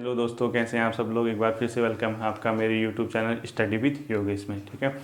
Hello दोस्तों, कैसे हैं आप सब लोग। एक बार फिर से वेलकम है आपका मेरे YouTube channel study with Yogesh में। ठीक है,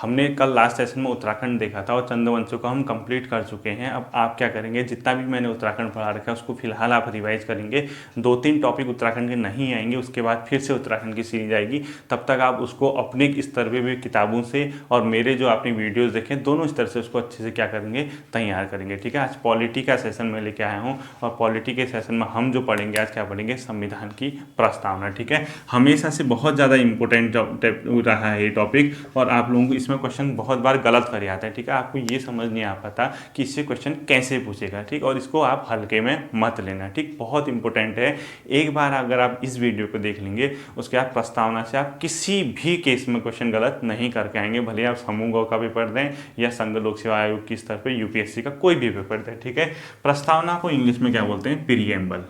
हमने कल लास्ट सेशन में उत्तराखंड देखा था और चंद्रवंशों को हम कंप्लीट कर चुके हैं। अब आप क्या करेंगे, जितना भी मैंने उत्तराखंड पढ़ा रखा है उसको फिलहाल आप रिवाइज करेंगे। 2-3 टॉपिक उत्तराखंड के नहीं आएंगे, उसके बाद फिर से उत्तराखंड की सीरीज आएगी। तब तक आप उसको अपने स्तर पर भी किताबों से और मेरे जो आपने वीडियोज़ देखे दोनों स्तर से उसको अच्छे से क्या करेंगे, तैयार करेंगे। ठीक है, आज पॉलिटी का सेशन में लेके आया हूँ और पॉलिटी के सेशन में हम जो पढ़ेंगे आज क्या पढ़ेंगे, संविधान की प्रस्तावना। ठीक है, हमेशा से बहुत ज़्यादा इंपॉर्टेंट रहा है ये टॉपिक और आप लोगों को इसमें क्वेश्चन बहुत बार गलत कर आता है। ठीक है, आपको ये समझ नहीं आ पाता कि इससे क्वेश्चन कैसे पूछेगा। ठीक, और इसको आप हल्के में मत लेना। ठीक, बहुत इंपॉर्टेंट है। एक बार अगर आप इस वीडियो को देख लेंगे उसके बाद प्रस्तावना से आप किसी भी केस में क्वेश्चन गलत नहीं करके आएंगे, भले आप समूह गौ का पेपर दें या संघ लोक सेवा आयोग के स्तर पर यूपीएससी का कोई भी पेपर दें। ठीक है, प्रस्तावना को इंग्लिश में क्या बोलते हैं, प्रीएम्बल।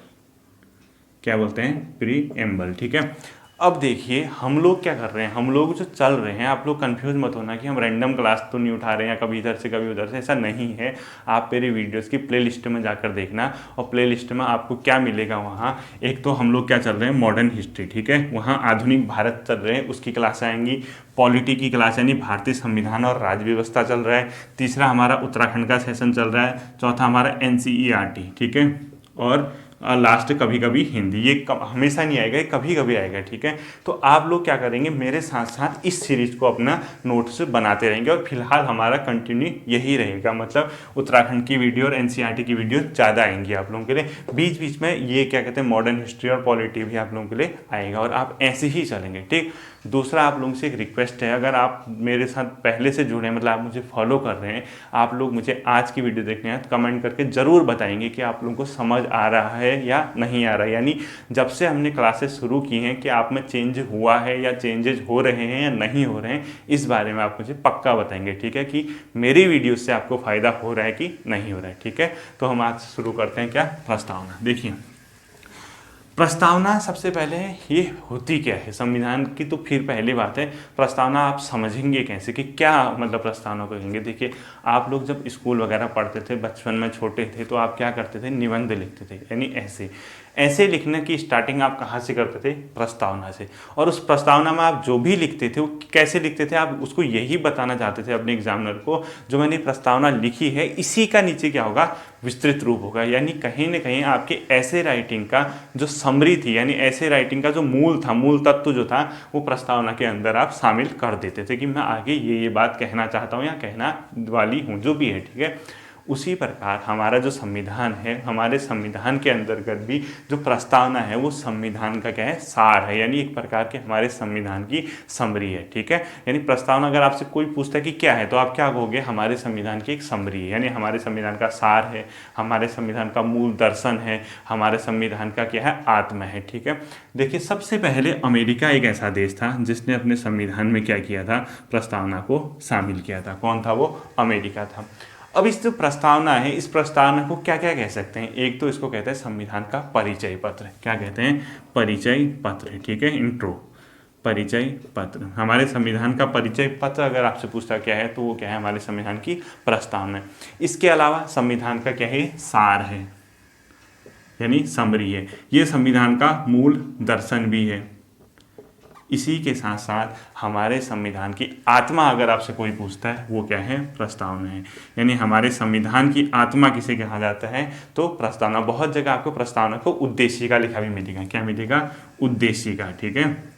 क्या बोलते हैं, प्रीएम्बल। ठीक है, अब देखिए हम लोग क्या कर रहे हैं, हम लोग जो चल रहे हैं, आप लोग कंफ्यूज मत होना कि हम रैंडम क्लास तो नहीं उठा रहे हैं या कभी इधर से कभी उधर से, ऐसा नहीं है। आप मेरी वीडियोस की प्लेलिस्ट में जाकर देखना और प्लेलिस्ट में आपको क्या मिलेगा वहाँ। एक तो हम लोग क्या चल रहे हैं, मॉडर्न हिस्ट्री। ठीक है, वहाँ आधुनिक भारत चल रहे हैं, उसकी क्लास आएंगी। पॉलिटी की क्लास यानी भारतीय संविधान और राज्य व्यवस्था चल रहा है। तीसरा हमारा उत्तराखंड का सेशन चल रहा है। चौथा हमारा एनसीईआरटी। ठीक है, और लास्ट कभी कभी हिंदी। ये हमेशा नहीं आएगा, ये कभी कभी आएगा। ठीक है, तो आप लोग क्या करेंगे, मेरे साथ साथ इस सीरीज को अपना नोट्स बनाते रहेंगे और फिलहाल हमारा कंटिन्यू यही रहेगा। मतलब उत्तराखंड की वीडियो और एनसीईआरटी की वीडियो ज़्यादा आएंगी आप लोगों के लिए। बीच बीच में ये क्या कहते हैं, मॉडर्न हिस्ट्री और पॉलिटी भी आप लोगों के लिए आएगा और आप ऐसे ही चलेंगे। ठीक, दूसरा आप लोगों से एक रिक्वेस्ट है, अगर आप मेरे साथ पहले से जुड़े हैं, मतलब आप मुझे फॉलो कर रहे हैं, आप लोग मुझे आज की वीडियो देखने हैं तो कमेंट करके ज़रूर बताएंगे कि आप लोगों को समझ आ रहा है या नहीं आ रहा है। यानी जब से हमने क्लासेस शुरू की हैं कि आप में चेंज हुआ है या चेंजेस हो रहे हैं या नहीं हो रहे हैं, इस बारे में आप मुझे पक्का बताएंगे। ठीक है, कि मेरी वीडियो से आपको फ़ायदा हो रहा है कि नहीं हो रहा है। ठीक है, तो हम आज शुरू करते हैं क्या, प्रस्तावना। देखिए प्रस्तावना सबसे पहले ये होती क्या है संविधान की, तो फिर पहली बात है प्रस्तावना आप समझेंगे कैसे कि क्या मतलब प्रस्तावना को कहेंगे। देखिए आप लोग जब स्कूल वगैरह पढ़ते थे, बचपन में छोटे थे, तो आप क्या करते थे, निबंध लिखते थे। यानी ऐसे ऐसे लिखने की स्टार्टिंग आप कहाँ से करते थे, प्रस्तावना से। और उस प्रस्तावना में आप जो भी लिखते थे वो कैसे लिखते थे, आप उसको यही बताना चाहते थे अपने एग्जामिनर को, जो मैंने प्रस्तावना लिखी है इसी का नीचे क्या होगा, विस्तृत रूप होगा। यानी कहीं ना कहीं आपके ऐसे राइटिंग का जो समरी थी, यानी ऐसे राइटिंग का जो मूल था, मूल तत्व जो था, वो प्रस्तावना के अंदर आप शामिल कर देते थे कि मैं आगे ये बात कहना चाहता हूँ या कहना वाली हूँ, जो भी है। ठीक है, उसी प्रकार हमारा जो संविधान है, हमारे संविधान के अंतर्गत भी जो प्रस्तावना है वो संविधान का क्या है, सार है। यानी एक प्रकार के हमारे संविधान की समरी है। ठीक है, यानी प्रस्तावना अगर आपसे कोई पूछता है कि क्या है, तो आप क्या कहोगे, हमारे संविधान की एक समरी है, यानी हमारे संविधान का सार है, हमारे संविधान का मूल दर्शन है, हमारे संविधान का क्या है, आत्मा है। ठीक है, देखिए सबसे पहले अमेरिका एक ऐसा देश था जिसने अपने संविधान में क्या किया था, प्रस्तावना को शामिल किया था। कौन था वो, अमेरिका था। अब इस जो प्रस्तावना है, इस प्रस्तावना को क्या क्या कह सकते हैं, एक तो इसको कहते हैं संविधान का परिचय पत्र। क्या कहते हैं, परिचय पत्र। ठीक है, इंट्रो, परिचय पत्र। हमारे संविधान का परिचय पत्र अगर आपसे पूछता क्या है, तो वो क्या है, हमारे संविधान की प्रस्तावना है। इसके अलावा संविधान का क्या है, सार है, यानी समरी है। ये संविधान का मूल दर्शन भी है। इसी के साथ साथ हमारे संविधान की आत्मा अगर आपसे कोई पूछता है, वो क्या है, प्रस्तावना है। यानी हमारे संविधान की आत्मा किसे कहा जाता है, तो प्रस्तावना। बहुत जगह आपको प्रस्तावना को उद्देशिका लिखा भी मिलेगा। क्या मिलेगा, उद्देशिका। ठीक है,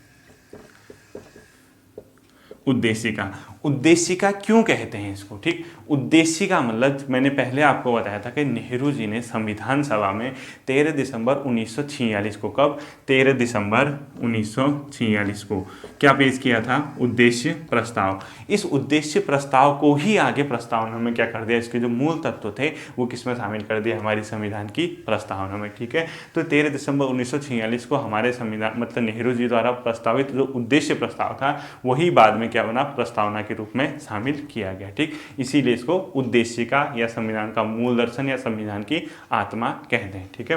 उद्देशिका। उद्देशिका क्यों कहते हैं इसको, ठीक, उद्देशिका मतलब मैंने पहले आपको बताया था कि नेहरू जी ने संविधान सभा में 13 दिसंबर 1946 को, कब, 13 दिसंबर 1946 को क्या पेश किया था, उद्देश्य प्रस्ताव। इस उद्देश्य प्रस्ताव को ही आगे प्रस्तावना में क्या कर दिया, इसके जो मूल तत्व थे वो किसमें शामिल कर दिया, हमारी संविधान की प्रस्तावना में। ठीक है, तो 13 दिसंबर 1946 को हमारे संविधान मतलब नेहरू जी द्वारा प्रस्तावित जो उद्देश्य प्रस्ताव था वही बाद में क्या बना, प्रस्तावना के रूप में शामिल किया गया। ठीक, इसीलिए इसको उद्देशिका या संविधान का मूल दर्शन या संविधान की आत्मा कहते हैं। ठीक है,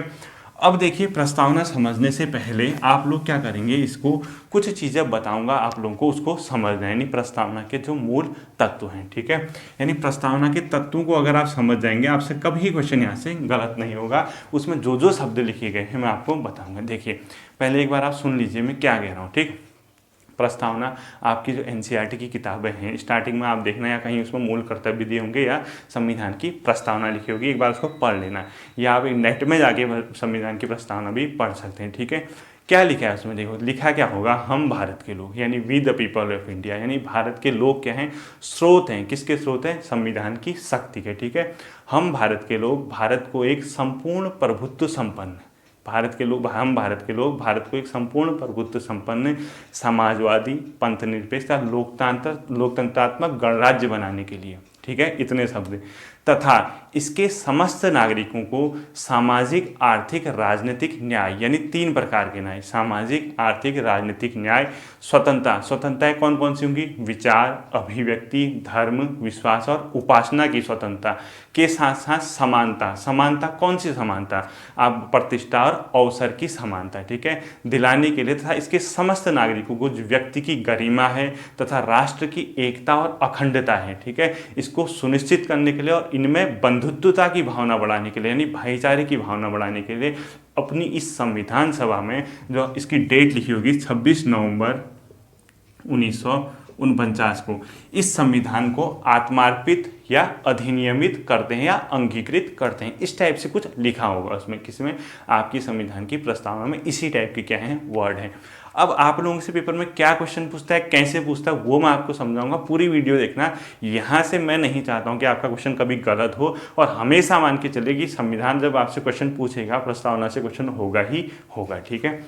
अब देखिए, प्रस्तावना समझने से पहले आप लोग क्या करेंगे, इसको कुछ चीज़ें बताऊंगा आप लोगों को, उसको समझना है, यानी प्रस्तावना के जो मूल तत्व हैं, ठीक है। यानी प्रस्तावना के तत्वों को अगर आप समझ जाएंगे, आपसे कभी क्वेश्चन यहाँ से गलत नहीं होगा। उसमें जो जो शब्द लिखे गए हैं मैं आपको बताऊंगा। देखिए, पहले एक बार आप सुन लीजिए मैं क्या कह रहा हूँ, ठीक। प्रस्तावना आपकी जो एनसीईआरटी की किताबें हैं, स्टार्टिंग में आप देखना या कहीं उसमें मूल कर्तव्य दिए होंगे या संविधान की प्रस्तावना लिखी होगी, एक बार उसको पढ़ लेना, या आप नेट में जाके संविधान की प्रस्तावना भी पढ़ सकते हैं, ठीक है। क्या लिखा है उसमें, देखो लिखा क्या होगा, हम भारत के लोग, यानी we the people of India, यानी भारत के लोग क्या हैं, स्रोत हैं, किसके स्रोत हैं, संविधान की शक्ति के, ठीक है। हम भारत के लोग भारत को एक संपूर्ण प्रभुत्व संपन्न, भारत के लोग, हम भारत के लोग भारत को एक संपूर्ण प्रभुत्व संपन्न समाजवादी पंथनिरपेक्ष या लोकतंत्रात्मक गणराज्य बनाने के लिए, ठीक है, इतने शब्द, तथा इसके समस्त नागरिकों को सामाजिक आर्थिक राजनीतिक न्याय, यानी 3 प्रकार के न्याय, सामाजिक आर्थिक राजनीतिक न्याय, स्वतंत्रता, स्वतंत्रताएं कौन कौन सी होंगी, विचार, अभिव्यक्ति, धर्म, विश्वास और उपासना की स्वतंत्रता के साथ साथ समानता, समानता कौन सी समानता, आप प्रतिष्ठा और अवसर की समानता, ठीक है, दिलाने के लिए, तथा इसके समस्त नागरिकों को जो व्यक्ति की गरिमा है तथा राष्ट्र की एकता और अखंडता है, ठीक है, इसको सुनिश्चित करने के लिए और इनमें बंधुत्वता की भावना बढ़ाने के लिए, यानी भाईचारे की भावना बढ़ाने के लिए अपनी इस संविधान सभा में, जो इसकी डेट लिखी होगी 26 नवंबर 1949 को, इस संविधान को आत्मार्पित या अधिनियमित करते हैं या अंगीकृत करते हैं, इस टाइप से कुछ लिखा होगा उसमें, किसमें, आपकी संविधान की प्रस्तावना में इसी टाइप के क्या हैं, वर्ड हैं। अब आप लोगों से पेपर में क्या क्वेश्चन पूछता है, कैसे पूछता है, वो मैं आपको समझाऊंगा, पूरी वीडियो देखना। यहाँ से मैं नहीं चाहता हूँ कि आपका क्वेश्चन कभी गलत हो, और हमेशा मान के चलिए कि संविधान जब आपसे क्वेश्चन पूछेगा, प्रस्तावना से क्वेश्चन होगा ही होगा, ठीक है।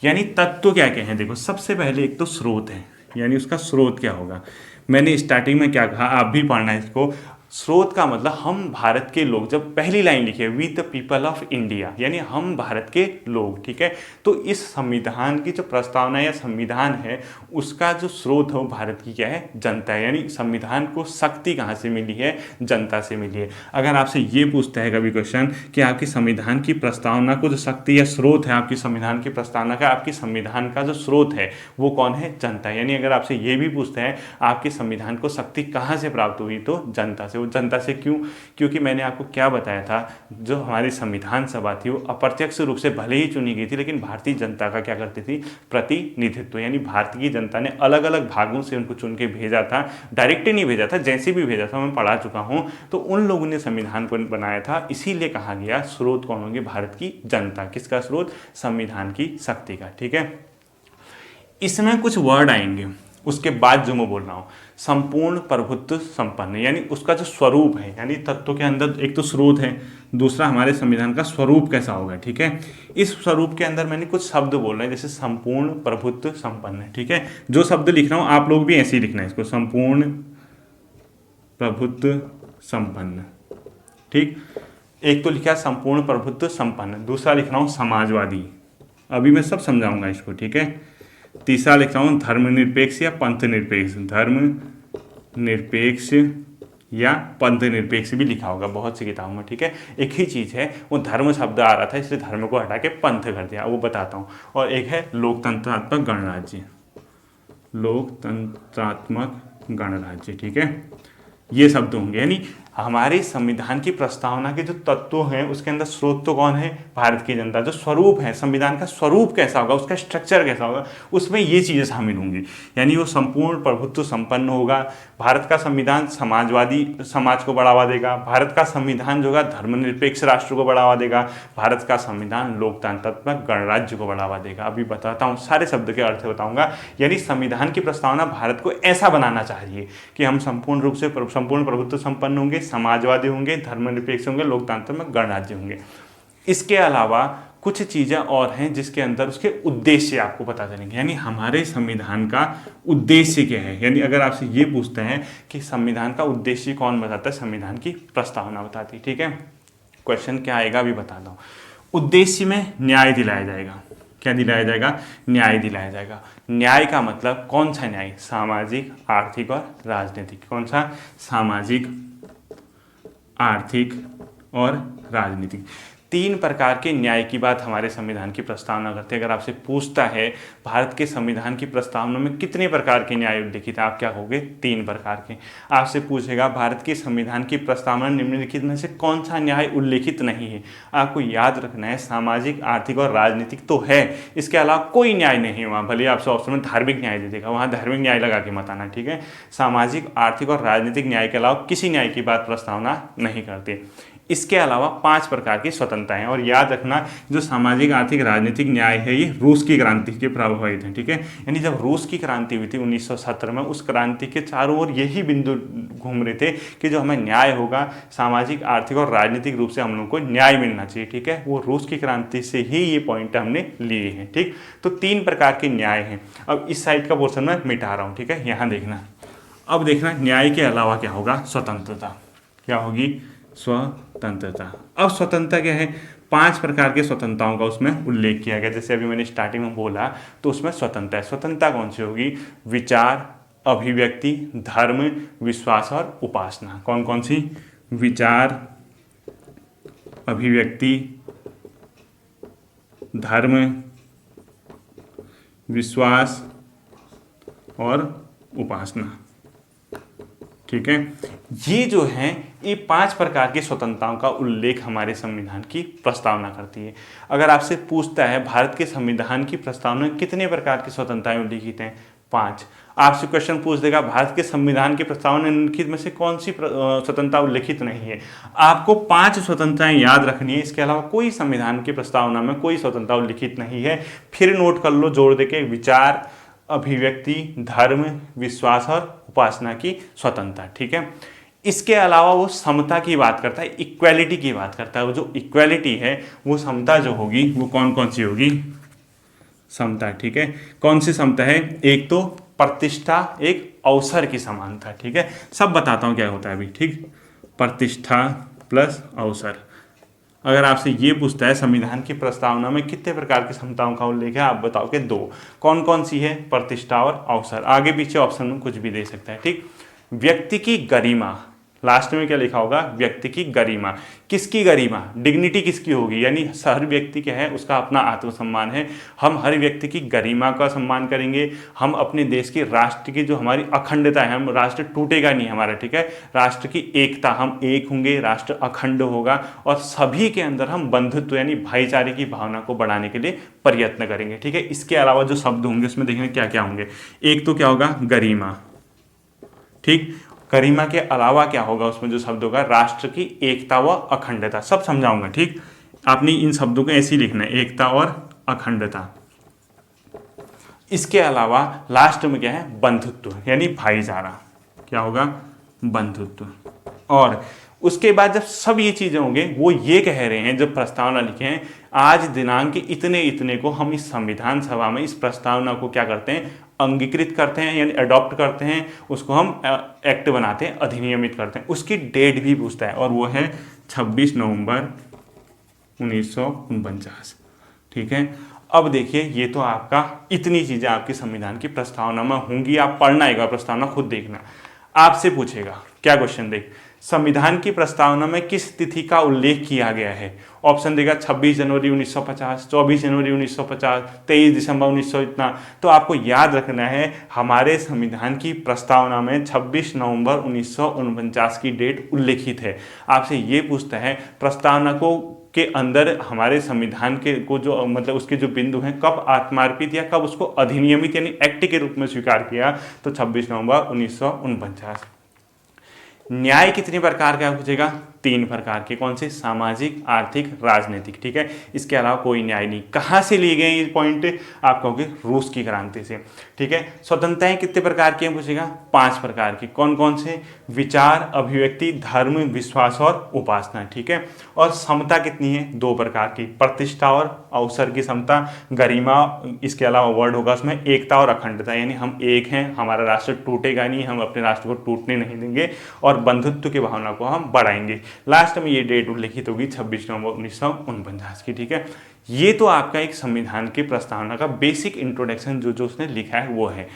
यानी तत्व क्या क्या है, देखो सबसे पहले एक तो स्रोत है, यानी उसका स्रोत क्या होगा, मैंने स्टार्टिंग में क्या कहा, आप भी पढ़ना है इसको। स्रोत का मतलब हम भारत के लोग, जब पहली लाइन लिखी है we the people of India, यानी हम भारत के लोग, ठीक है। तो इस संविधान की जो प्रस्तावना या संविधान है, उसका जो स्रोत है वो भारत की क्या है, जनता है, यानी संविधान को शक्ति कहाँ से मिली है, जनता से मिली है। अगर आपसे ये पूछता है कभी क्वेश्चन कि आपकी संविधान की प्रस्तावना को जो शक्ति या स्रोत है आपकी संविधान की प्रस्तावना का, आपकी संविधान का जो स्रोत है वो कौन है, जनता, यानी अगर आपसे ये भी पूछते हैं आपके संविधान को शक्ति कहाँ से प्राप्त हुई, तो जनता से। वो जनता से क्यों, क्योंकि मैंने आपको क्या बताया था, जो हमारी संविधान सभा थी वो अप्रत्यक्ष रूप से भले ही चुनी गई थी, लेकिन भारतीय जनता का क्या करती थी, प्रतिनिधित्व, यानी भारतीय जनता ने अलग अलग भागों से उनको चुन के भेजा था, डायरेक्टली नहीं भेजा था, जैसे भी भेजा था मैं पढ़ा चुका हूँ। तो उन लोगों ने संविधान को बनाया था, इसीलिए कहा गया स्रोत कौन होंगे, भारत की जनता। किसका स्रोत, संविधान की शक्ति का, ठीक है। इसमें कुछ वर्ड आएंगे, उसके बाद जो मैं बोल रहा हूँ, संपूर्ण प्रभुत्व संपन्न, यानी उसका जो स्वरूप है, यानी तत्व के अंदर एक तो स्रोत है, दूसरा हमारे संविधान का स्वरूप कैसा होगा, ठीक है। इस स्वरूप के अंदर मैंने कुछ शब्द बोल रहे हैं, जैसे संपूर्ण प्रभुत्व संपन्न, ठीक है। जो शब्द लिख रहा हूँ आप लोग भी ऐसे ही लिखना है इसको, संपूर्ण प्रभुत्व संपन्न, ठीक। एक तो लिखा संपूर्ण प्रभुत्व संपन्न, दूसरा लिख रहा हूँ समाजवादी, अभी मैं सब समझाऊंगा इसको, ठीक है। तीसरा लिख रहा हूँ धर्मनिरपेक्ष या पंथ निरपेक्ष, धर्म निरपेक्ष या पंथ निरपेक्ष भी लिखा होगा बहुत सी किताबों में, ठीक है। एक ही चीज़ है, वो धर्म शब्द आ रहा था इसलिए धर्म को हटा के पंथ कर दिया, वो बताता हूँ। और एक है लोकतंत्रात्मक गणराज्य, लोकतंत्रात्मक गणराज्य, ठीक है। ये शब्द होंगे, यानी हमारे संविधान की प्रस्तावना के जो तत्व हैं उसके अंदर स्रोत तो कौन है, भारत की जनता। जो स्वरूप है संविधान का, स्वरूप कैसा होगा, उसका स्ट्रक्चर कैसा होगा, उसमें ये चीज़ें शामिल होंगी, यानी वो संपूर्ण प्रभुत्व संपन्न होगा। भारत का संविधान समाजवादी समाज को बढ़ावा देगा, भारत का संविधान जो होगा धर्मनिरपेक्ष राष्ट्र को बढ़ावा देगा, भारत का संविधान लोकतंत्रात्मक गणराज्य को बढ़ावा देगा। अभी बताता हूँ, सारे शब्द के अर्थ बताऊंगा। यानी संविधान की प्रस्तावना भारत को ऐसा बनाना चाहिए कि हम संपूर्ण रूप से संपूर्ण प्रभुत्व संपन्न होंगे, समाजवादी होंगे, धर्मनिरपेक्ष होंगे, लोकतांत्रिक गणराज्य होंगे। इसके अलावा कुछ चीज़ें और हैं जिसके अंदर उसके उद्देश्य आपको पता चलेंगे, यानी हमारे संविधान का उद्देश्य क्या है। यानी अगर आपसे ये पूछते हैं कि संविधान का उद्देश्य कौन बताता है, संविधान की प्रस्तावना बताती है, ठीक है। क्वेश्चन क्या आएगा अभी बताता हूँ। उद्देश्य में न्याय दिलाया जाएगा, क्या दिलाया जाएगा, न्याय दिलाया जाएगा। न्याय का मतलब कौन सा न्याय, सामाजिक, आर्थिक और राजनीतिक। कौन सा, सामाजिक, आर्थिक और राजनीतिक। तीन प्रकार के न्याय की बात हमारे संविधान की प्रस्तावना करते हैं। अगर आपसे पूछता है भारत के संविधान की प्रस्तावना में कितने प्रकार के न्याय उल्लिखित हैं, आप क्या कहोगे? तीन प्रकार के। आपसे पूछेगा भारत के संविधान की प्रस्तावना निम्नलिखित में से कौन सा न्याय उल्लिखित नहीं है, आपको याद रखना है सामाजिक, आर्थिक और राजनीतिक तो है, इसके अलावा कोई न्याय नहीं हुआ। भले आपसे ऑप्शन में धार्मिक न्याय दे देगा, वहाँ धार्मिक न्याय लगा के मत आना, ठीक है। सामाजिक, आर्थिक और राजनीतिक न्याय के अलावा किसी न्याय की बात प्रस्तावना नहीं करते। इसके अलावा 5 प्रकार की स्वतंत्रताएं, और याद रखना जो सामाजिक, आर्थिक, राजनीतिक न्याय है ये रूस की क्रांति के प्रभावित है, ठीक है। यानी जब रूस की क्रांति हुई थी 1917 में, उस क्रांति के चारों ओर यही बिंदु घूम रहे थे कि जो हमें न्याय होगा सामाजिक, आर्थिक और राजनीतिक रूप से हम लोग को न्याय मिलना चाहिए, ठीक है। वो रूस की क्रांति से ही ये पॉइंट हमने लिए हैं, ठीक। तो 3 प्रकार के न्याय हैं। अब इस साइड का पोर्शन मैं मिटा रहा हूँ, ठीक है। यहाँ देखना, अब देखना न्याय के अलावा क्या होगा? स्वतंत्रता। क्या होगी? स्वतंत्रता। अब स्वतंत्रता क्या है? 5 प्रकार के स्वतंत्रताओं का उसमें उल्लेख किया गया। जैसे अभी मैंने स्टार्टिंग में बोला, तो उसमें स्वतंत्रता है। स्वतंत्रता कौन सी होगी? विचार, अभिव्यक्ति, धर्म, विश्वास और उपासना। कौन कौन सी? विचार, अभिव्यक्ति, धर्म, विश्वास और उपासना, ठीक है। ये जो है ये 5 प्रकार की स्वतंत्रताओं का उल्लेख हमारे संविधान की प्रस्तावना करती है। अगर आपसे पूछता है भारत के संविधान की प्रस्तावना में कितने प्रकार की स्वतंत्रताएं उल्लिखित हैं? 5। आपसे क्वेश्चन पूछ देगा भारत के संविधान की प्रस्तावना निम्नलिखित में से कौन सी स्वतंत्रता उल्लिखित नहीं है? आपको 5 स्वतंत्रताएं याद रखनी है, इसके अलावा कोई संविधान की प्रस्तावना में कोई स्वतंत्रता उल्लिखित नहीं है। फिर नोट कर लो जोड़ देके, विचार, अभिव्यक्ति, धर्म, विश्वास और उपासना की स्वतंत्रता, ठीक है। इसके अलावा वो समता की बात करता है, इक्वालिटी की बात करता है। वो जो इक्वालिटी है वो समता जो होगी वो कौन कौन सी होगी? समता, ठीक है। कौन सी समता है? एक तो प्रतिष्ठा, एक अवसर की समानता, ठीक है। सब बताता हूँ क्या होता है अभी, ठीक। प्रतिष्ठा प्लस अवसर। अगर आपसे ये पूछता है संविधान की प्रस्तावना में कितने प्रकार की समताओं का उल्लेख है, आप बताओ कि 2। कौन कौन सी है? प्रतिष्ठा और अवसर। आगे पीछे ऑप्शन में कुछ भी दे सकता है, ठीक। व्यक्ति की गरिमा, लास्ट में क्या लिखा होगा? व्यक्ति की गरिमा। किसकी गरिमा? डिग्निटी किसकी होगी? यानी हर व्यक्ति क्या है उसका अपना आत्मसम्मान है। हम हर व्यक्ति की गरिमा का सम्मान करेंगे। हम अपने देश की, राष्ट्र की जो हमारी अखंडता है, हम राष्ट्र टूटेगा नहीं हमारा, ठीक है। राष्ट्र की एकता, हम एक होंगे, राष्ट्र अखंड होगा और सभी के अंदर हम बंधुत्व यानी भाईचारे की भावना को बढ़ाने के लिए प्रयत्न करेंगे, ठीक है। इसके अलावा जो शब्द होंगे उसमें देखने क्या क्या होंगे। एक तो क्या होगा? गरिमा, ठीक। गरिमा के अलावा क्या होगा उसमें जो शब्द होगा? राष्ट्र की एकता व अखंडता। सब समझाऊंगा, ठीक। आपने इन शब्दों को ऐसे ही लिखना है, एकता और अखंडता। इसके अलावा लास्ट में क्या है? बंधुत्व यानी भाईचारा। क्या होगा? बंधुत्व। और उसके बाद जब सब ये चीजें होंगे, वो ये कह रहे हैं जब प्रस्तावना लिखे हैं, आज दिनांक इतने इतने को हम इस संविधान सभा में इस प्रस्तावना को क्या करते हैं? अंगीकृत करते हैं यानी अडॉप्ट करते हैं, उसको हम एक्ट बनाते हैं, अधिनियमित करते हैं। उसकी डेट भी पूछता है और वो है 26 नवंबर 1949, ठीक है। अब देखिए ये तो आपका इतनी चीजें आपकी संविधान की प्रस्तावना में होंगी, आप पढ़ना एक बार प्रस्तावना खुद देखना। आपसे पूछेगा क्या क्वेश्चन, देख संविधान की प्रस्तावना में किस तिथि का उल्लेख किया गया है? ऑप्शन देगा 26 जनवरी 1950, 24 जनवरी 1950, 23 दिसंबर 1900 इतना। तो आपको याद रखना है हमारे संविधान की प्रस्तावना में 26 नवंबर 1949 की डेट उल्लेखित है। आपसे ये पूछता है प्रस्तावना को के अंदर हमारे संविधान के को जो मतलब उसके जो बिंदु हैं कब आत्मार्पित या कब उसको अधिनियमित यानी एक्ट के रूप में स्वीकार किया, तो 26 नवंबर 1949। न्याय कितने प्रकार का पूछेगा? 3 प्रकार के। कौन से? सामाजिक, आर्थिक, राजनीतिक, ठीक है। इसके अलावा कोई न्याय नहीं। कहाँ से लिए गए ये पॉइंट? आप कहोगे रूस की क्रांति से, ठीक है। स्वतंत्रताएं कितने प्रकार की हैं पूछेगा? 5 प्रकार की। कौन कौन से? विचार, अभिव्यक्ति, धर्म, विश्वास और उपासना, ठीक है। और समता कितनी है? 2 प्रकार की, प्रतिष्ठा और अवसर की समता, गरिमा, इसके अलावा वर्ड होगा उसमें एकता और अखंडता, यानी हम एक हैं, हमारा राष्ट्र टूटेगा नहीं, हम अपने राष्ट्र को टूटने नहीं देंगे और बंधुत्व की भावना को हम बढ़ाएंगे। लास्ट में ये डेट उल्लेखित होगी 26 नवंबर 1949 की, ठीक है। ये तो आपका एक संविधान की प्रस्तावना का बेसिक इंट्रोडक्शन जो उसने लिखा है वो है।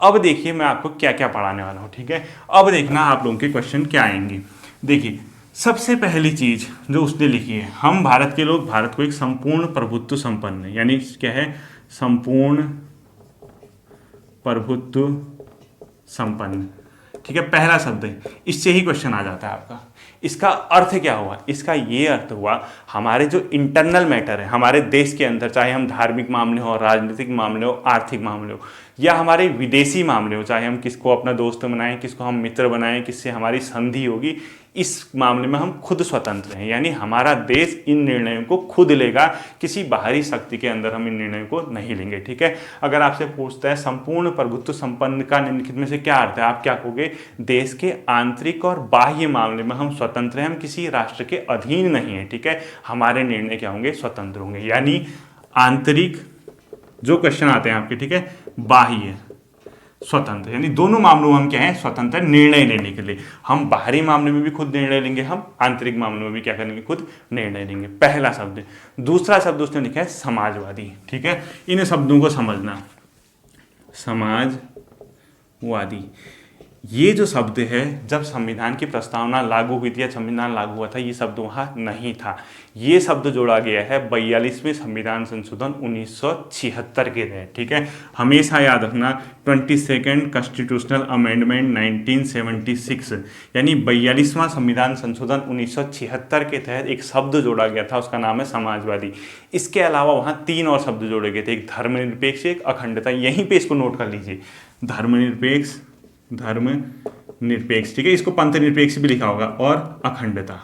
अब देखिए मैं आपको क्या क्या पढ़ाने वाला हूँ, ठीक है। अब देखना आप लोगों के क्वेश्चन क्या आएंगे। देखिए सबसे पहली चीज जो उसने लिखी है, हम भारत के लोग भारत को एक संपूर्ण प्रभुत्व संपन्न, यानी क्या है, संपूर्ण प्रभुत्व संपन्न, ठीक है, पहला शब्द है। इससे ही क्वेश्चन आ जाता है आपका। इसका अर्थ क्या हुआ? इसका ये अर्थ हुआ, हमारे जो इंटरनल मैटर है हमारे देश के अंदर, चाहे हम धार्मिक मामले हो, राजनीतिक मामले हो, आर्थिक मामले हो, या हमारे विदेशी मामले हो, चाहे हम किसको अपना दोस्त बनाएं, किसको हम मित्र बनाएं, किससे हमारी संधि होगी, इस मामले में हम खुद स्वतंत्र हैं। यानी हमारा देश इन निर्णयों को खुद लेगा, किसी बाहरी शक्ति के अंदर हम इन निर्णयों को नहीं लेंगे, ठीक है। अगर आपसे पूछता है संपूर्ण प्रभुत्व संपन्न का निम्नलिखित में से क्या अर्थ है, आप क्या कहोगे? देश के आंतरिक और बाह्य मामले में हम स्वतंत्र हैं, हम किसी राष्ट्र के अधीन नहीं है, ठीक है। हमारे निर्णय क्या होंगे? स्वतंत्र होंगे। यानी आंतरिक जो क्वेश्चन आते हैं आपके, ठीक है, बाह्य स्वतंत्र, यानी दोनों मामलों में हम क्या है? स्वतंत्र निर्णय लेने के लिए। हम बाहरी मामले में भी खुद निर्णय लेंगे, हम आंतरिक मामले में भी क्या करेंगे? खुद निर्णय लेंगे। पहला शब्द। दूसरा शब्द उसने लिखा है समाजवादी, ठीक है। इन शब्दों को समझना, समाजवादी, ये जो शब्द है, जब संविधान की प्रस्तावना लागू हुई थी या संविधान लागू हुआ था, ये शब्द वहाँ नहीं था। ये शब्द जोड़ा गया है 42वें संविधान संशोधन 1976 के तहत, ठीक है। हमेशा याद रखना, 22nd कॉन्स्टिट्यूशनल अमेंडमेंट 1976, यानी 42वां संविधान संशोधन 1976 के तहत एक शब्द जोड़ा गया था, उसका नाम है समाजवादी। इसके अलावा वहाँ 3 और शब्द जोड़े गए थे, एक धर्मनिरपेक्ष, एक अखंडता। यहीं पे इसको नोट कर लीजिए, धर्मनिरपेक्ष, ठीक है, इसको पंथ निरपेक्ष भी लिखा होगा, और अखंडता।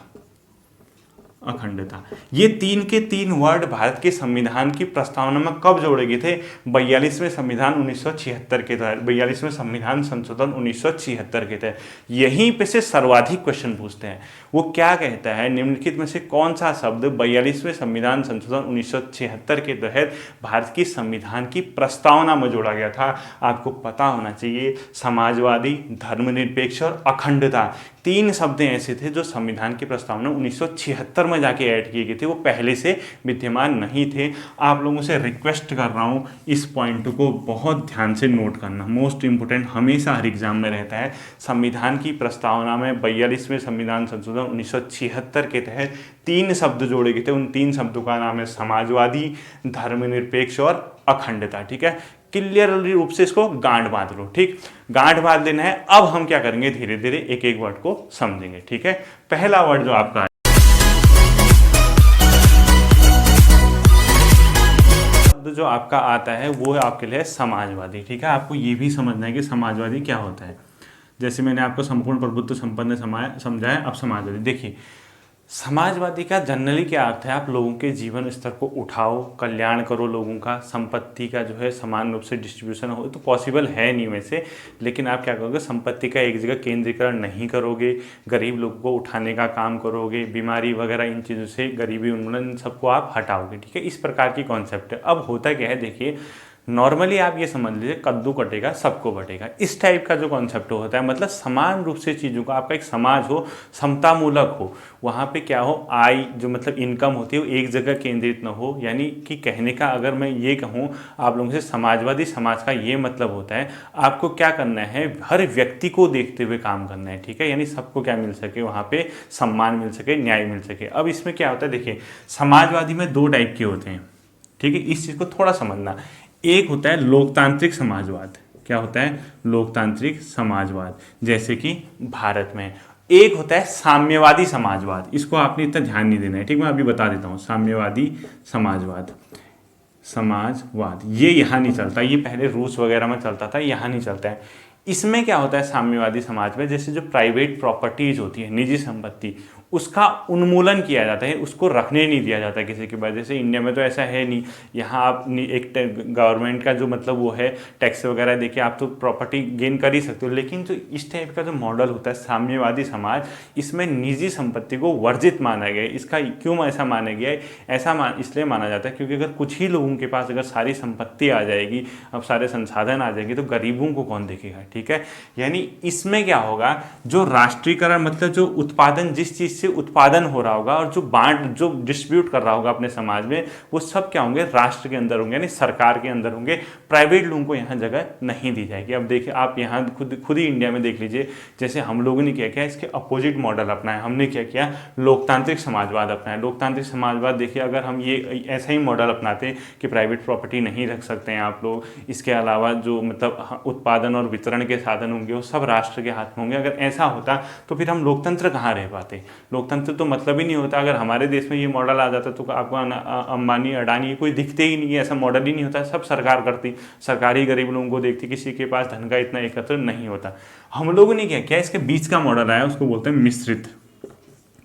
ये 3 के 3 वर्ड भारत के संविधान की प्रस्तावना में कब जोड़े गए थे? 42वें संविधान 1976 के तहत, 42वें संविधान संशोधन 1976 के तहत। यहीं पे से सर्वाधिक क्वेश्चन पूछते हैं। वो क्या कहता है, निम्नलिखित में से कौन सा शब्द 42वें संविधान संशोधन 1976 के तहत भारत की संविधान की प्रस्तावना में जोड़ा गया था? आपको पता होना चाहिए, समाजवादी, धर्मनिरपेक्ष और अखंडता, 3 शब्द ऐसे थे जो संविधान की प्रस्तावना 1976 में जाके ऐड किए गए थे, वो पहले से विद्यमान नहीं थे। आप लोगों से रिक्वेस्ट कर रहा हूँ, इस पॉइंट को बहुत ध्यान से नोट करना, मोस्ट इंपोर्टेंट, हमेशा हर एग्जाम में रहता है। संविधान की प्रस्तावना में 42वें संविधान संशोधन 1976 के तहत 3 शब्द जोड़े गए थे। उन 3 शब्दों का नाम है समाजवादी, धर्मनिरपेक्ष और अखंडता, ठीक है। क्लियरली रूप से इसको गांठ बांध लो, ठीक, गांठ बांध लेना है। अब हम क्या करेंगे, धीरे धीरे एक एक वर्ड को समझेंगे, ठीक है। पहला वर्ड जो आपका शब्द जो आपका आता है वो आपके लिए समाजवादी, ठीक है। आपको ये भी समझना है कि समाजवादी क्या होता है। जैसे मैंने आपको संपूर्ण प्रभुत्व संपन्न समझाया, अब समाजवादी देखिए। समाजवादी का जनरली क्या अर्थ है, आप लोगों के जीवन स्तर को उठाओ, कल्याण करो लोगों का, संपत्ति का जो है समान रूप से डिस्ट्रीब्यूशन हो, तो पॉसिबल है नहीं वैसे, लेकिन आप क्या करोगे, संपत्ति का एक जगह केंद्रीकरण नहीं करोगे, गरीब लोगों को उठाने का काम करोगे, बीमारी वगैरह इन चीज़ों से, गरीबी उन्मूलन, सबको आप हटाओगे, ठीक है। इस प्रकार की कॉन्सेप्ट है। अब होता क्या है, देखिए, नॉर्मली आप ये समझ लीजिए, कद्दू कटेगा सबको बटेगा, इस टाइप का जो कॉन्सेप्ट होता है, मतलब समान रूप से चीज़ों का, आपका एक समाज हो, समतामूलक हो, वहाँ पे क्या हो, आय जो मतलब इनकम होती है वो एक जगह केंद्रित न हो। यानी कि कहने का अगर मैं ये कहूँ आप लोगों से, समाजवादी समाज का ये मतलब होता है, आपको क्या करना है, हर व्यक्ति को देखते हुए काम करना है, ठीक है। यानी सबको क्या मिल सके, वहाँ पे सम्मान मिल सके, न्याय मिल सके। अब इसमें क्या होता है, देखिए, समाजवादी में 2 टाइप के होते हैं, ठीक है, इस चीज़ को थोड़ा समझना। एक होता है लोकतांत्रिक समाजवाद, क्या होता है, लोकतांत्रिक समाजवाद, जैसे कि भारत में। एक होता है साम्यवादी समाजवाद, इसको आपने इतना ध्यान नहीं देना है, ठीक, मैं अभी बता देता हूँ। साम्यवादी समाजवाद ये यहाँ नहीं चलता, ये पहले रूस वगैरह में चलता था, यहाँ नहीं चलता है। इसमें क्या होता है साम्यवादी समाज में, जैसे जो प्राइवेट प्रॉपर्टीज होती है, निजी संपत्ति, उसका उन्मूलन किया जाता है, उसको रखने नहीं दिया जाता किसी के पास। जैसे इंडिया में तो ऐसा है नहीं, यहाँ आप एक गवर्नमेंट का जो मतलब वो है टैक्स वगैरह देके आप तो प्रॉपर्टी गेन कर ही सकते हो, लेकिन जो इस टाइप का जो मॉडल होता है साम्यवादी समाज, इसमें निजी संपत्ति को वर्जित माना गया है। इसका क्यों ऐसा माना गया है, ऐसा इसलिए माना जाता है क्योंकि अगर कुछ ही लोगों के पास अगर सारी संपत्ति आ जाएगी, अब सारे संसाधन आ जाएंगे, तो गरीबों को कौन देखेगा, ठीक है। यानी इसमें क्या होगा, जो राष्ट्रीयकरण मतलब जो उत्पादन, जिस चीज़ से उत्पादन हो रहा होगा और जो डिस्ट्रीब्यूट कर रहा होगा अपने समाज में, वो सब क्या होंगे, राष्ट्र के अंदर होंगे, यानी सरकार के अंदर होंगे। प्राइवेट लोगों को यहाँ जगह नहीं दी जाएगी। अब देखिए आप यहाँ खुद ही इंडिया में देख लीजिए, जैसे हम लोगों ने क्या किया, इसके अपोजिट मॉडल अपनाया। हमने क्या किया, लोकतांत्रिक समाजवाद अपनाया। लोकतांत्रिक समाजवाद देखिए, अगर हम ये ऐसा ही मॉडल अपनाते कि प्राइवेट प्रॉपर्टी नहीं रख सकते हैं आप लोग, इसके अलावा जो मतलब उत्पादन और वितरण के साधन होंगे वो सब राष्ट्र के हाथ में होंगे, अगर ऐसा होता तो फिर हम लोकतंत्र कहाँ रह पाते। लोकतंत्र तो मतलब ही नहीं होता। अगर हमारे देश में ये मॉडल आ जाता तो आपको अंबानी अडानी कोई दिखते ही नहीं है, ऐसा मॉडल ही नहीं होता, सब सरकार करती, सरकार ही गरीब लोगों को देखती, किसी के पास धन का इतना एकत्र नहीं होता। हम लोगों ने क्या किया, इसके बीच का मॉडल आया, उसको बोलते हैं मिश्रित,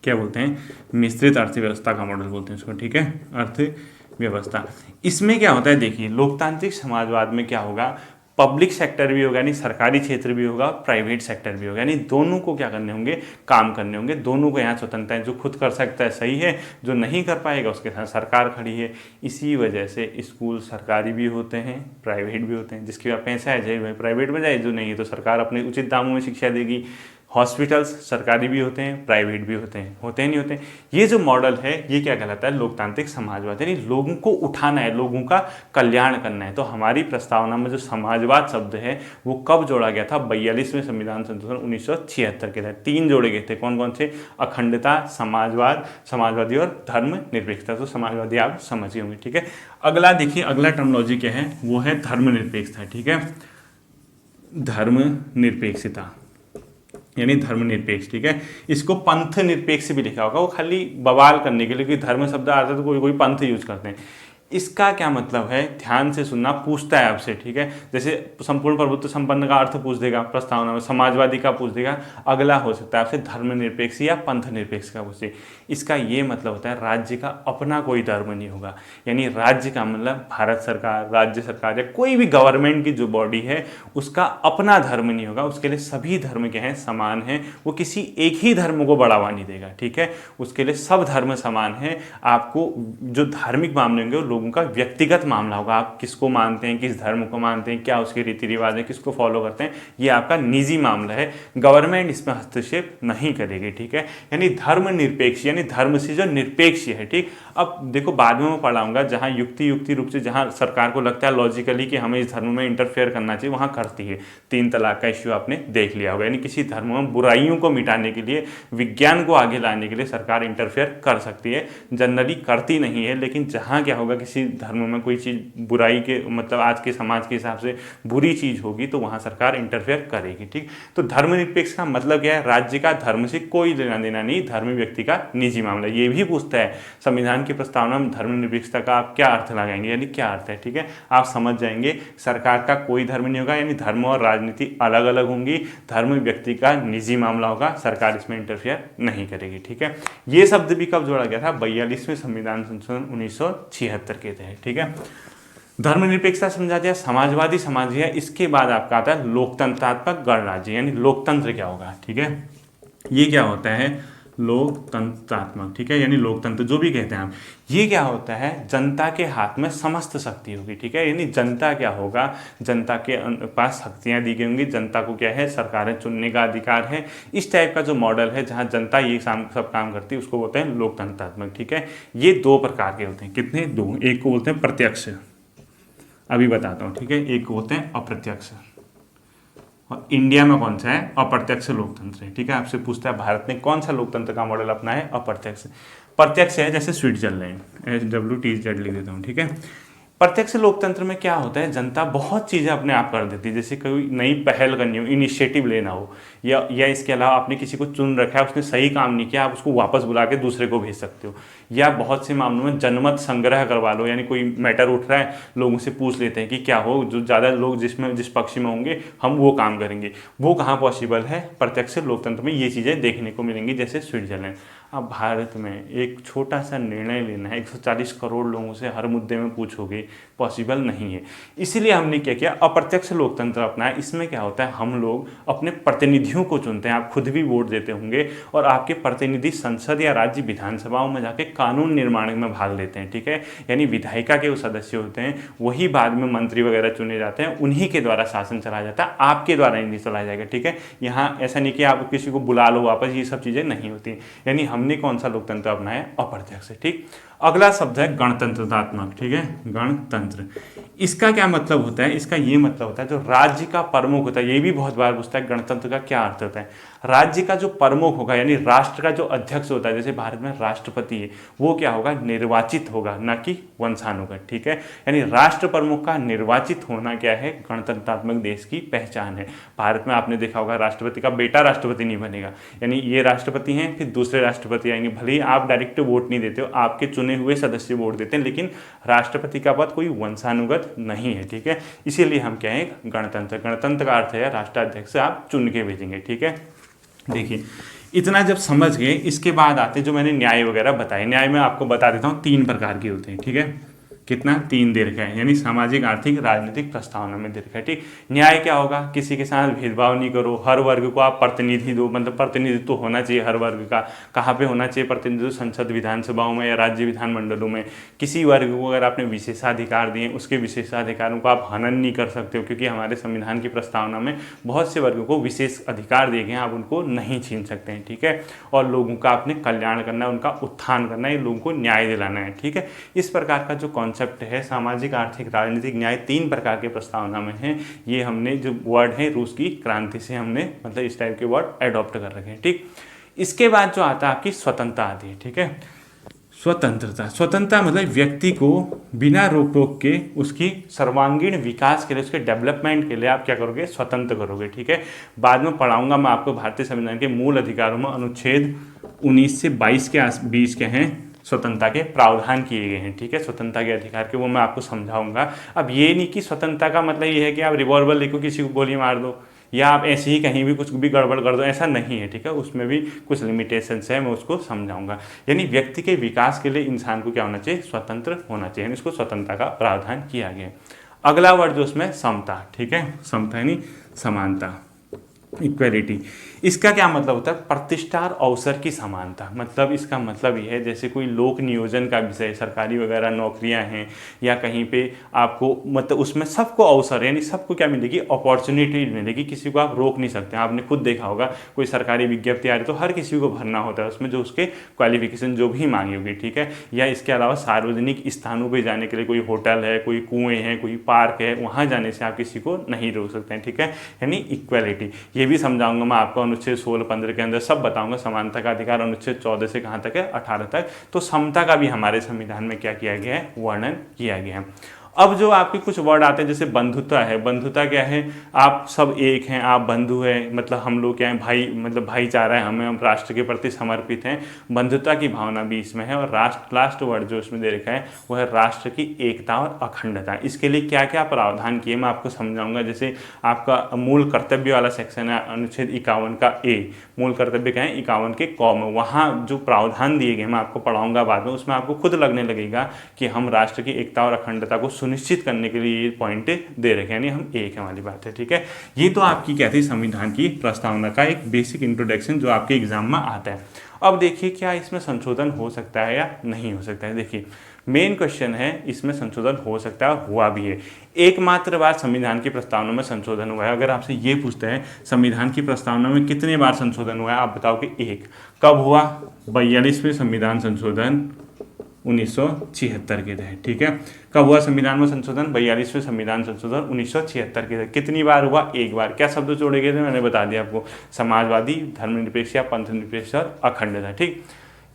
क्या बोलते हैं, मिश्रित अर्थव्यवस्था का मॉडल बोलते हैं उसको, ठीक है, अर्थव्यवस्था। इसमें क्या होता है, देखिए लोकतांत्रिक समाजवाद में क्या होगा, पब्लिक सेक्टर भी होगा यानी सरकारी क्षेत्र भी होगा, प्राइवेट सेक्टर भी होगा, यानी दोनों को क्या करने होंगे, काम करने होंगे। दोनों को यहाँ स्वतंत्रता है, जो खुद कर सकता है सही है, जो नहीं कर पाएगा उसके साथ सरकार खड़ी है। इसी वजह से स्कूल सरकारी भी होते हैं, प्राइवेट भी होते हैं। जिसके पास पैसा है जाए भाई प्राइवेट में जाए, जो नहीं है तो सरकार अपने उचित दामों में शिक्षा देगी। हॉस्पिटल्स सरकारी भी होते हैं, प्राइवेट भी होते हैं, होते हैं नहीं होते हैं। ये जो मॉडल है ये क्या कहलाता है, लोकतांत्रिक समाजवाद, यानी लोगों को उठाना है, लोगों का कल्याण करना है। तो हमारी प्रस्तावना में जो समाजवाद शब्द है वो कब जोड़ा गया था, 42वें संविधान संशोधन 1976 के तहत 3 जोड़े गए थे। कौन कौन से, अखंडता, समाजवाद, समाजवादी और धर्मनिरपेक्षता। तो समाजवादी आप समझ गए होंगे, ठीक है। अगला देखिए, अगला टर्मोलॉजी क्या है, वो है धर्मनिरपेक्षता, ठीक है, धर्मनिरपेक्षता यानी धर्मनिरपेक्ष, ठीक है। इसको पंथ निरपेक्ष भी लिखा होगा, वो खाली बवाल करने के लिए कि धर्म शब्द आता है तो कोई पंथ यूज करते हैं। इसका क्या मतलब है, ध्यान से सुनना, पूछता है आपसे, ठीक है। जैसे संपूर्ण प्रभुत्व संपन्न का अर्थ पूछ देगा प्रस्तावना में, समाजवादी का पूछ देगा, अगला हो सकता है आपसे धर्मनिरपेक्ष या पंथ निरपेक्ष का पूछे। इसका ये मतलब होता है राज्य का अपना कोई धर्म नहीं होगा, यानी राज्य का मतलब भारत सरकार, राज्य सरकार या कोई भी गवर्नमेंट की जो बॉडी है उसका अपना धर्म नहीं होगा। उसके लिए सभी धर्म क्या हैं, समान हैं। वो किसी एक ही धर्म को बढ़ावा नहीं देगा, ठीक है। उसके लिए सब धर्म समान है। आपको जो धार्मिक मामले होंगे लोगों का व्यक्तिगत मामला होगा, आप किसको मानते हैं, किस धर्म को मानते हैं, क्या उसके रीति रिवाज है, किसको फॉलो करते हैं, ये आपका निजी मामला है। गवर्नमेंट इसमें हस्तक्षेप नहीं करेगी, ठीक है। यानी धर्मनिरपेक्ष यानी धर्म से जो निरपेक्ष है, ठीक। अब देखो बाद में मैं पढ़ाऊंगा, जहाँ युक्ति रूप से जहाँ सरकार को लगता है लॉजिकली कि हमें इस धर्म में इंटरफेयर करना चाहिए, वहाँ करती है। 3 तलाक का इश्यू आपने देख लिया होगा, यानी किसी धर्म में बुराइयों को मिटाने के लिए, विज्ञान को आगे लाने के लिए सरकार इंटरफेयर कर सकती है। जनरली करती नहीं है, लेकिन जहाँ क्या होगा, किसी धर्म में कोई चीज़ बुराई के मतलब आज के समाज के हिसाब से बुरी चीज़ होगी तो वहाँ सरकार इंटरफेयर करेगी, ठीक। तो धर्मनिरपेक्ष का मतलब क्या है, राज्य का धर्म से कोई लेना देना नहीं, धर्म व्यक्ति का निजी मामला। ये भी पूछता है संविधान की प्रस्तावना में, धर्मनिरपेक्षता का आप क्या अर्थ लगाएंगे, यानी क्या अर्थ है, ठीक है। आप समझ जाएंगे, सरकार का कोई धर्म नहीं होगा, यानी धर्म और राजनीति अलग अलग होंगी। धर्म व्यक्ति का निजी मामला होगा, सरकार इसमें इंटरफेयर नहीं करेगी, ठीक है। ये शब्द भी कब जोड़ा गया था, 42वें संविधान संशोधन 1976 के तहत, ठीक है। धर्मनिरपेक्षता समझा दिया, समाजवादी समझ दिया। इसके बाद आपका आता है लोकतंत्रात्मक गणराज्य, यानी लोकतंत्र क्या होगा, ठीक है। ये क्या होता है, लोकतंत्रात्मक, ठीक है, यानी लोकतंत्र जो भी कहते हैं आप। ये क्या होता है, जनता के हाथ में समस्त शक्ति होगी, ठीक है। यानी जनता क्या होगा, जनता के पास शक्तियां दी गई होंगी, जनता को क्या है, सरकारें चुनने का अधिकार है। इस टाइप का जो मॉडल है जहां जनता ये सब काम करती है उसको बोलते हैं लोकतंत्रात्मक, ठीक है। ये 2 प्रकार के होते हैं, कितने, 2। एक को बोलते हैं प्रत्यक्ष, अभी बताता हूँ, ठीक है। एक को बोलते हैं अप्रत्यक्ष, और इंडिया में कौन सा है, अप्रत्यक्ष लोकतंत्र है, ठीक है। आपसे पूछता है भारत ने कौन सा लोकतंत्र का मॉडल अपना है, अप्रत्यक्ष। प्रत्यक्ष है जैसे स्विट्जरलैंड, SWTZ लिख देता हूँ, ठीक है। प्रत्यक्ष लोकतंत्र में क्या होता है, जनता बहुत चीज़ें अपने आप कर देती है। जैसे कोई नई पहल करनी हो, इनिशिएटिव लेना हो, या इसके अलावा आपने किसी को चुन रखा है, उसने सही काम नहीं किया, आप उसको वापस बुला के दूसरे को भेज सकते हो। या बहुत से मामलों में जनमत संग्रह करवा लो, यानी कोई मैटर उठ रहा है, लोगों से पूछ लेते हैं कि क्या हो, जो ज़्यादा लोग जिस पक्ष में होंगे हम वो काम करेंगे। वो कहाँ पॉसिबल है, प्रत्यक्ष लोकतंत्र में ये चीज़ें देखने को मिलेंगी, जैसे स्विट्जरलैंड। अब भारत में एक छोटा सा निर्णय लेना है 140 करोड़ लोगों से हर मुद्दे में पूछोगे, पॉसिबल नहीं है। इसीलिए हमने क्या किया, अप्रत्यक्ष लोकतंत्र अपनाया। इसमें क्या होता है, हम लोग अपने प्रतिनिधियों को चुनते हैं। आप खुद भी वोट देते होंगे और आपके प्रतिनिधि संसद या राज्य विधानसभाओं में जाके कानून निर्माण में भाग लेते हैं, ठीक है। यानी विधायिका के वो सदस्य होते हैं, वही बाद में मंत्री वगैरह चुने जाते हैं, उन्हीं के द्वारा शासन चलाया जाता है, आपके द्वारा नहीं चलाया जाएगा, ठीक है। यहाँ ऐसा नहीं कि आप किसी को बुला लो वापस, ये सब चीज़ें नहीं होती। यानी हमने कौन सा लोकतंत्र अपनाया, अप्रत्यक्ष, ठीक। अगला शब्द है गणतंत्रतात्मक, ठीक है, गणतंत्र। इसका क्या मतलब होता है, इसका ये मतलब होता है जो राज्य का प्रमुख होता है। ये भी बहुत बार पूछता है गणतंत्र का क्या अर्थ होता है। राज्य का जो प्रमुख होगा यानी राष्ट्र का जो अध्यक्ष होता है, जैसे भारत में राष्ट्रपति है, वो क्या होगा, निर्वाचित होगा, ना कि वंशानुगत, ठीक है। यानी राष्ट्र प्रमुख का निर्वाचित होना क्या है, गणतंत्रात्मक देश की पहचान है। भारत में आपने देखा होगा राष्ट्रपति का बेटा राष्ट्रपति नहीं बनेगा, यानी ये राष्ट्रपति हैं फिर दूसरे राष्ट्रपति आएंगे। भले ही आप डायरेक्ट वोट नहीं देते हो, आपके चुने हुए सदस्य वोट देते हैं, लेकिन राष्ट्रपति का पद कोई वंशानुगत नहीं है, ठीक है। इसीलिए हम क्या है, गणतंत्र। गणतंत्र का अर्थ है राष्ट्राध्यक्ष आप चुन के भेजेंगे, ठीक है। देखिए इतना जब समझ गए, इसके बाद आते जो मैंने न्याय वगैरह बताए। न्याय में आपको बता देता हूँ 3 प्रकार के होते हैं, ठीक है। कितना, 3 दे रखा है, यानी सामाजिक, आर्थिक, राजनीतिक प्रस्तावना में दे रखा है, ठीक। न्याय क्या होगा, किसी के साथ भेदभाव नहीं करो, हर वर्ग को आप प्रतिनिधि दो, मतलब प्रतिनिधित्व तो होना चाहिए हर वर्ग का। कहाँ पे होना चाहिए प्रतिनिधित्व, संसद विधानसभाओं में या राज्य विधानमंडलों में। किसी वर्ग को अगर आपने विशेषाधिकार दिए, उसके विशेषाधिकारों को आप हनन नहीं कर सकते हो, क्योंकि हमारे संविधान की प्रस्तावना में बहुत से वर्गों को विशेष अधिकार दिए गए हैं, आप उनको नहीं छीन सकते हैं, ठीक है। और लोगों का आपने कल्याण करना है, उनका उत्थान करना है, लोगों को न्याय दिलाना है, ठीक है। इस प्रकार का जो कॉन्सेप्ट है सामाजिक, आर्थिक, राजनीतिक न्याय, 3 प्रकार के प्रस्तावना में है। ये हमने जो वर्ड है रूस की क्रांति से हमने मतलब इस टाइप के वर्ड एडॉप्ट कर रखे हैं, ठीक। इसके बाद जो आता है आपकी स्वतंत्रता आती है, ठीक है। स्वतंत्रता, स्वतंत्रता मतलब व्यक्ति को बिना रोक टोक के उसकी सर्वांगीण विकास के लिए, उसके डेवलपमेंट के लिए आप क्या करोगे, स्वतंत्र करोगे, ठीक है। बाद में पढ़ाऊंगा मैं आपको भारतीय संविधान के मूल अधिकारों में अनुच्छेद 19 से 22 के बीच के हैं स्वतंत्रता के प्रावधान किए गए हैं, ठीक है। स्वतंत्रता के अधिकार के वो मैं आपको समझाऊंगा। अब ये नहीं कि स्वतंत्रता का मतलब ये है कि आप रिवॉल्वर लेकर किसी को गोली मार दो या आप ऐसे ही कहीं भी कुछ भी गड़बड़ कर दो, ऐसा नहीं है, ठीक है। उसमें भी कुछ लिमिटेशंस है, मैं उसको समझाऊंगा। यानी व्यक्ति के विकास के लिए इंसान को क्या होना चाहिए, स्वतंत्र होना चाहिए, यानी इसको स्वतंत्रता का प्रावधान किया गया। अगला वर्ड जो उसमें समता, ठीक है। समता यानी समानता, इक्वेलिटी। इसका क्या मतलब होता है, प्रतिष्ठा और अवसर की समानता। मतलब इसका मतलब ये है जैसे कोई लोक नियोजन का विषय, सरकारी वगैरह नौकरियां हैं या कहीं पे आपको मतलब उसमें सबको अवसर यानी सबको क्या मिलेगी, अपॉर्चुनिटी मिलेगी, किसी को आप रोक नहीं सकते। आपने खुद देखा होगा कोई सरकारी विज्ञप्ति आ रही तो हर किसी को भरना होता है, उसमें जो उसके क्वालिफिकेशन जो भी मांगी होगी, ठीक है। या इसके अलावा सार्वजनिक स्थानों पर जाने के लिए कोई होटल है, कोई कुएँ हैं, कोई पार्क है, वहाँ जाने से आप किसी को नहीं रोक सकते हैं, ठीक है। यानी इक्वेलिटी, ये भी समझाऊंगा मैं आपको। अनुच्छेद 16-15 के अंदर सब बताऊंगा। समानता का अधिकार अनुच्छेद 14 से कहाँ तक है, 18 तक। तो समता का भी हमारे संविधान में क्या किया गया है, वर्णन किया गया है। अब जो आपके कुछ वर्ड आते हैं जैसे बंधुता है। बंधुता क्या है, आप सब एक हैं, आप बंधु हैं, मतलब हम लोग क्या है, भाई मतलब भाईचारा है, हम राष्ट्र के प्रति समर्पित हैं। बंधुता की भावना भी इसमें है। और लास्ट वर्ड जो इसमें दे रखा है वो है राष्ट्र की एकता और अखंडता। इसके लिए क्या क्या प्रावधान किए मैं आपको समझाऊंगा। जैसे आपका मूल कर्तव्य वाला सेक्शन है अनुच्छेद 51 का ए, मूल कर्तव्य क्या है 51 के क में, वहाँ जो प्रावधान दिए गए मैं आपको पढ़ाऊंगा बाद में, उसमें आपको खुद लगने लगेगा कि हम राष्ट्र की एकता और अखंडता को सुनिश्चित करने के लिए ये पॉइंट दे रखे हैं, यानी हम एक है वाली बात है, ठीक है। ये तो आपकी क्या थी, संविधान की प्रस्तावना का एक बेसिक इंट्रोडक्शन जो आपके एग्जाम में आता है। अब देखिए क्या इसमें संशोधन हो सकता है या नहीं हो सकता है। देखिए मेन क्वेश्चन है, इसमें संशोधन हो सकता है, हुआ भी है। एकमात्र बार संविधान की प्रस्तावना में संशोधन हुआ है। अगर आपसे ये पूछता है संविधान की प्रस्तावना में कितने बार संशोधन हुआ है, आप बताओ कि एक। कब हुआ, 42वें संविधान संशोधन 1976 के तहत, ठीक है। कब हुआ संविधान में संशोधन, 42वें संविधान संशोधन 1976 के तहत। कितनी बार हुआ, एक बार। क्या शब्द जोड़े गए थे, मैंने बता दिया आपको, समाजवादी, धर्मनिरपेक्ष या पंथ निरपेक्ष और अखंडता, ठीक।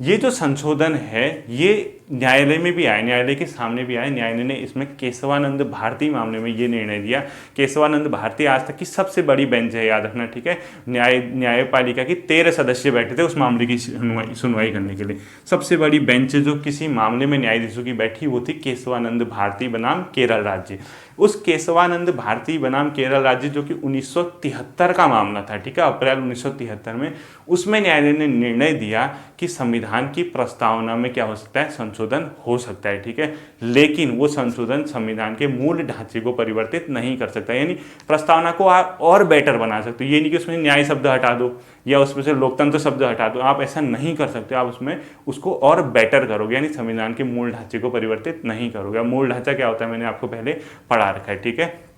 ये जो संशोधन है ये न्यायालय में भी आया, न्यायालय के सामने भी आया। न्यायालय ने इसमें केशवानंद भारती मामले में ये निर्णय दिया। केशवानंद भारती आज तक की सबसे बड़ी बेंच है, याद रखना, ठीक है। न्यायपालिका की 13 सदस्य बैठे थे उस मामले की सुनवाई करने के लिए। सबसे बड़ी बेंच जो किसी मामले में न्यायाधीशों की बैठी वो थी केशवानंद भारती बनाम केरल राज्य। उस केशवानंद भारती बनाम केरल राज्य जो कि 1973 का मामला था, ठीक है, अप्रैल 1973 में, उसमें न्यायालय ने निर्णय दिया कि संविधान की प्रस्तावना में क्या हो सकता है, संशोधन हो सकता है, ठीक है, लेकिन वो संशोधन संविधान के मूल ढांचे को परिवर्तित नहीं कर सकता। यानी प्रस्तावना को आप और बेटर बना सकते हो। ये नहीं कि उसमें न्याय शब्द हटा दो या उसमें से लोकतंत्र शब्द हटा दो, आप ऐसा नहीं कर सकते। आप उसमें उसको और बेटर करोगे, यानी संविधान के मूल ढांचे को परिवर्तित नहीं करोगे। मूल ढांचा क्या होता है मैंने आपको पहले पढ़ा रखा है, ठीक है।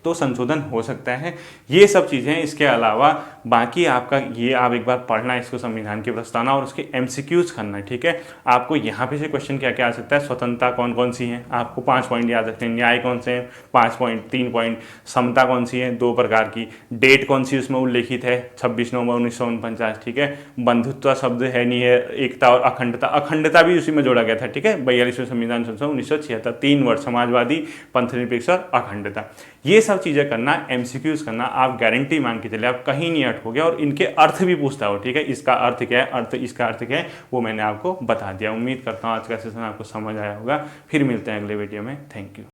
तो संशोधन हो सकता है। ये सब चीज़ें, इसके अलावा बाकी आपका ये आप एक बार पढ़ना है इसको, संविधान की प्रस्तावना, और उसके एमसीक्यूज करना है, ठीक है। आपको यहाँ पे से क्वेश्चन क्या क्या आ सकता है, स्वतंत्रता कौन कौन सी है, आपको 5 पॉइंट याद रखते हैं। न्याय कौन से हैं, 5 पॉइंट, 3 पॉइंट। समता कौन सी है, 2 प्रकार की। डेट कौन सी उसमें उल्लेखित है, 26 नवंबर 1949, ठीक है। बंधुत्व शब्द है नहीं है। एकता और अखंडता, अखंडता भी उसी में जोड़ा गया था, ठीक है। 42वें संविधान संशोधन 1976, 3 वर्ड, समाजवादी, पंथनिरपेक्ष और अखंडता। ये सब चीज़ें करना, एमसीक्यूज करना, आप गारंटी मान के चले, आप कहीं नहीं अटकोगे। और इनके अर्थ भी पूछता हो, ठीक है, इसका अर्थ क्या है, अर्थ इसका अर्थ क्या है, वो मैंने आपको बता दिया। उम्मीद करता हूँ आज का सेशन आपको समझ आया होगा। फिर मिलते हैं अगले वीडियो में। Thank you.